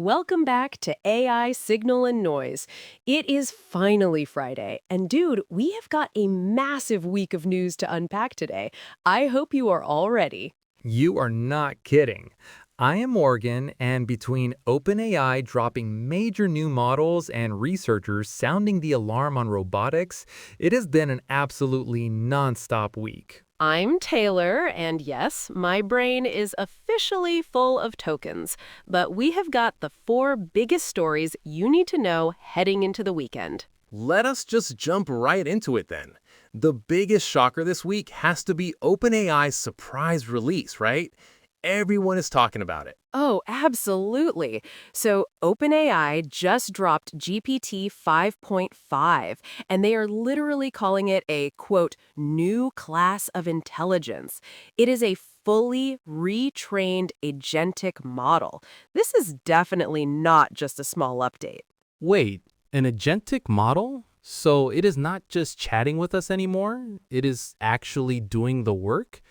Welcome back to AI Signal and Noise. It is finally Friday, and dude, we have got a massive week of news to unpack today. I hope you are all ready. You are not kidding. I am Morgan, and between OpenAI dropping major new models and researchers sounding the alarm on robotics, it has been an absolutely nonstop week. I'm Taylor, and yes, my brain is officially full of tokens, but we have got the four biggest stories you need to know heading into the weekend. Let us just jump right into it then. The biggest shocker this week has to be OpenAI's surprise release, right? Everyone is talking about it. Oh, absolutely. So, OpenAI just dropped GPT 5.5, and they are literally calling it a, quote, new class of intelligence. It is a fully retrained agentic model. This is definitely not just a small update. Wait, an agentic model? So it is not just chatting with us anymore? It is actually doing the work?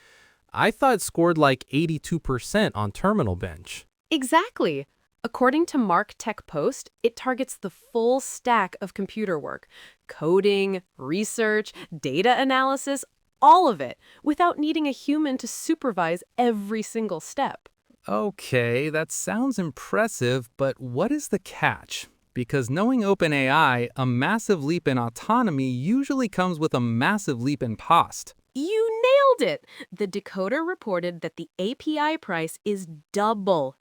I thought it scored like 82% on Terminal Bench. Exactly. According to Mark Tech Post, it targets the full stack of computer work, coding, research, data analysis, all of it, without needing a human to supervise every single step. Okay, that sounds impressive, but what is the catch? Because knowing OpenAI, a massive leap in autonomy usually comes with a massive leap in cost. You nailed it! The Decoder reported that the API price is double,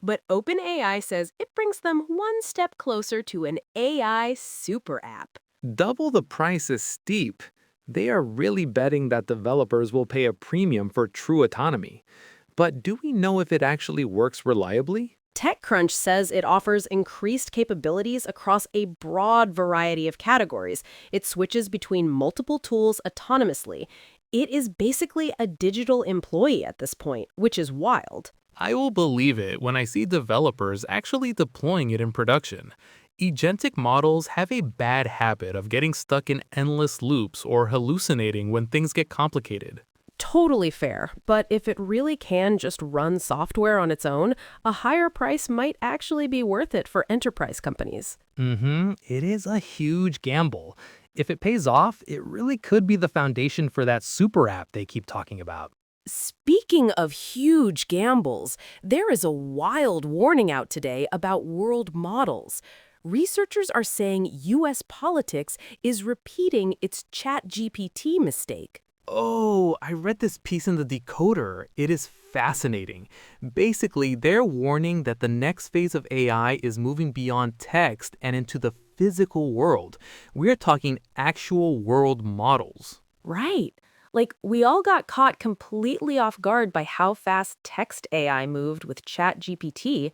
but OpenAI says it brings them one step closer to an AI super app. Double the price is steep. They are really betting that developers will pay a premium for true autonomy. But do we know if it actually works reliably? TechCrunch says it offers increased capabilities across a broad variety of categories. It switches between multiple tools autonomously. It is basically a digital employee at this point, which is wild. I will believe it when I see developers actually deploying it in production. Agentic models have a bad habit of getting stuck in endless loops or hallucinating when things get complicated. Totally fair, but if it really can just run software on its own, a higher price might actually be worth it for enterprise companies. It is a huge gamble. If it pays off, it really could be the foundation for that super app they keep talking about. Speaking of huge gambles, there is a wild warning out today about world models. Researchers are saying U.S. politics is repeating its ChatGPT mistake. Oh, I read this piece in the Decoder. It is fascinating. Basically, they're warning that the next phase of AI is moving beyond text and into the physical world. We're talking actual world models. Right. Like, we all got caught completely off guard by how fast text AI moved with ChatGPT,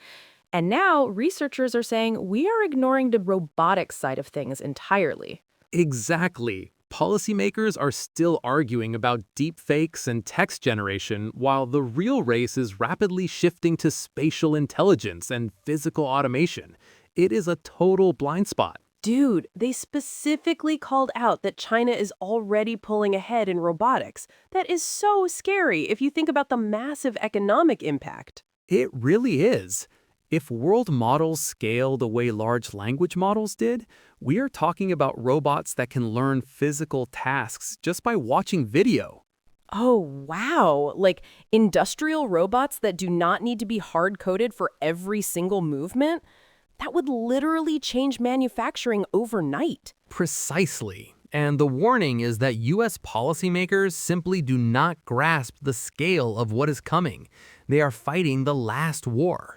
and now researchers are saying we are ignoring the robotics side of things entirely. Exactly. Policymakers are still arguing about deepfakes and text generation, while the real race is rapidly shifting to spatial intelligence and physical automation. It is a total blind spot. Dude, they specifically called out that China is already pulling ahead in robotics. That is so scary if you think about the massive economic impact. It really is. If world models scale the way large language models did, we are talking about robots that can learn physical tasks just by watching video. Oh, wow. Like industrial robots that do not need to be hard-coded for every single movement? That would literally change manufacturing overnight. Precisely. And the warning is that US policymakers simply do not grasp the scale of what is coming. They are fighting the last war.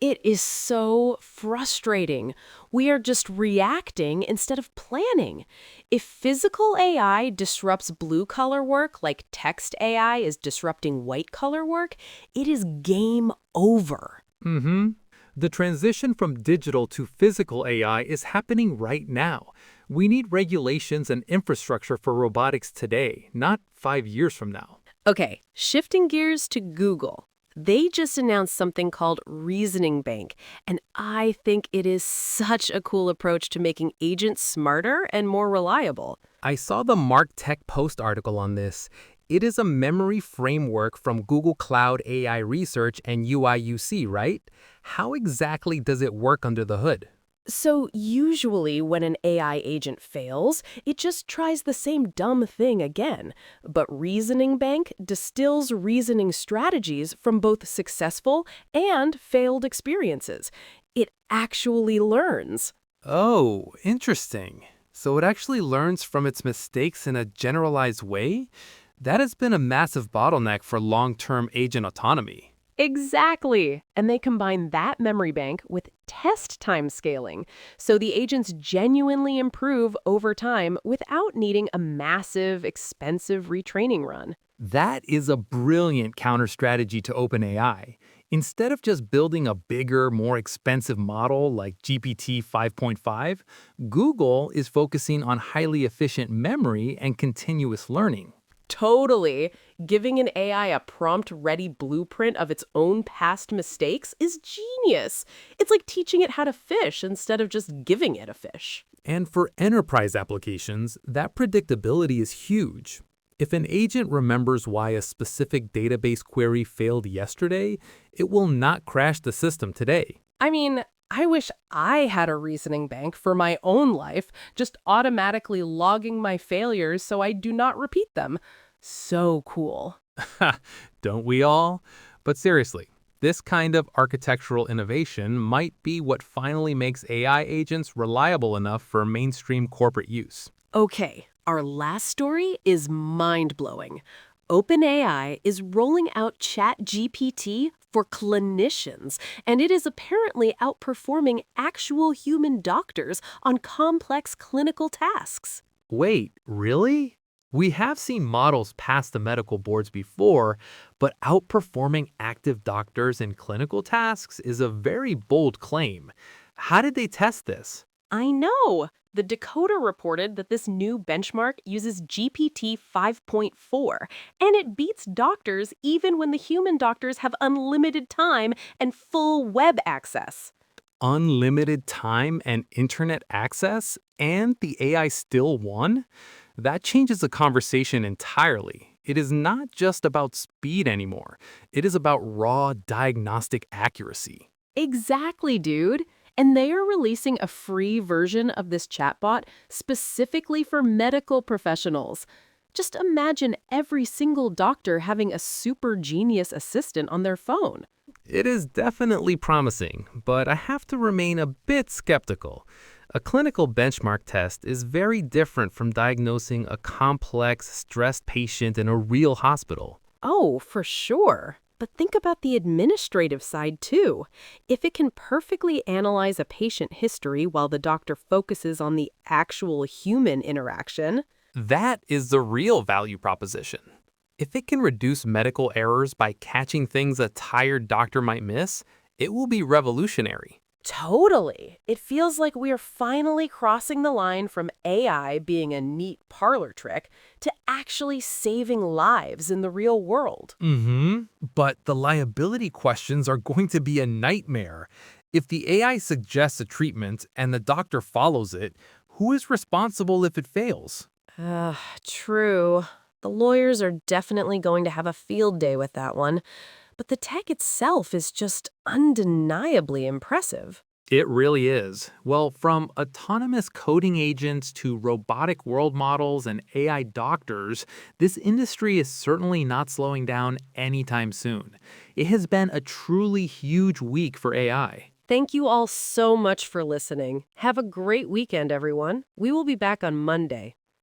It is so frustrating. We are just reacting instead of planning. If physical AI disrupts blue-collar work like text AI is disrupting white-collar work, it is game over. The transition from digital to physical AI is happening right now. We need regulations and infrastructure for robotics today, not 5 years from now. Okay, shifting gears to Google. They just announced something called ReasoningBank, and I think it is such a cool approach to making agents smarter and more reliable. I saw the Mark Tech Post article on this. It is a memory framework from Google Cloud AI Research and UI/UC, right? How exactly does it work under the hood? So usually when an AI agent fails, it just tries the same dumb thing again. But ReasoningBank distills reasoning strategies from both successful and failed experiences. It actually learns. Oh, interesting. So it actually learns from its mistakes in a generalized way? That has been a massive bottleneck for long-term agent autonomy. Exactly. And they combine that memory bank with test time scaling. So the agents genuinely improve over time without needing a massive, expensive retraining run. That is a brilliant counter strategy to OpenAI. Instead of just building a bigger, more expensive model like GPT 5.5, Google is focusing on highly efficient memory and continuous learning. Totally. Giving an AI a prompt-ready blueprint of its own past mistakes is genius. It's like teaching it how to fish instead of just giving it a fish. And for enterprise applications, that predictability is huge. If an agent remembers why a specific database query failed yesterday, it will not crash the system today. I mean, I wish I had a reasoning bank for my own life, just automatically logging my failures so I do not repeat them. So cool. Don't we all? But seriously, this kind of architectural innovation might be what finally makes AI agents reliable enough for mainstream corporate use. Okay, our last story is mind-blowing. OpenAI is rolling out ChatGPT for clinicians, and it is apparently outperforming actual human doctors on complex clinical tasks. Wait, really? We have seen models pass the medical boards before, but outperforming active doctors in clinical tasks is a very bold claim. How did they test this? I know! The Decoder reported that this new benchmark uses GPT 5.4, and it beats doctors even when the human doctors have unlimited time and full web access. Unlimited time and internet access, and the AI still won? That changes the conversation entirely. It is not just about speed anymore. It is about raw diagnostic accuracy. Exactly, dude. And they are releasing a free version of this chatbot specifically for medical professionals. Just imagine every single doctor having a super genius assistant on their phone. It is definitely promising, but I have to remain a bit skeptical. A clinical benchmark test is very different from diagnosing a complex, stressed patient in a real hospital. Oh, for sure. But think about the administrative side too. If it can perfectly analyze a patient history while the doctor focuses on the actual human interaction, That is the real value proposition. If it can reduce medical errors by catching things a tired doctor might miss, it will be revolutionary. totally. It feels like we are finally crossing the line from AI being a neat parlor trick to actually saving lives in the real world. But the liability questions are going to be a nightmare. If the AI suggests a treatment and the doctor follows it, who is responsible if it fails? True. The lawyers are definitely going to have a field day with that one. But the tech itself is just undeniably impressive. It really is. Well, from autonomous coding agents to robotic world models and AI doctors, this industry is certainly not slowing down anytime soon. It has been a truly huge week for AI. Thank you all so much for listening. Have a great weekend, everyone. We will be back on Monday.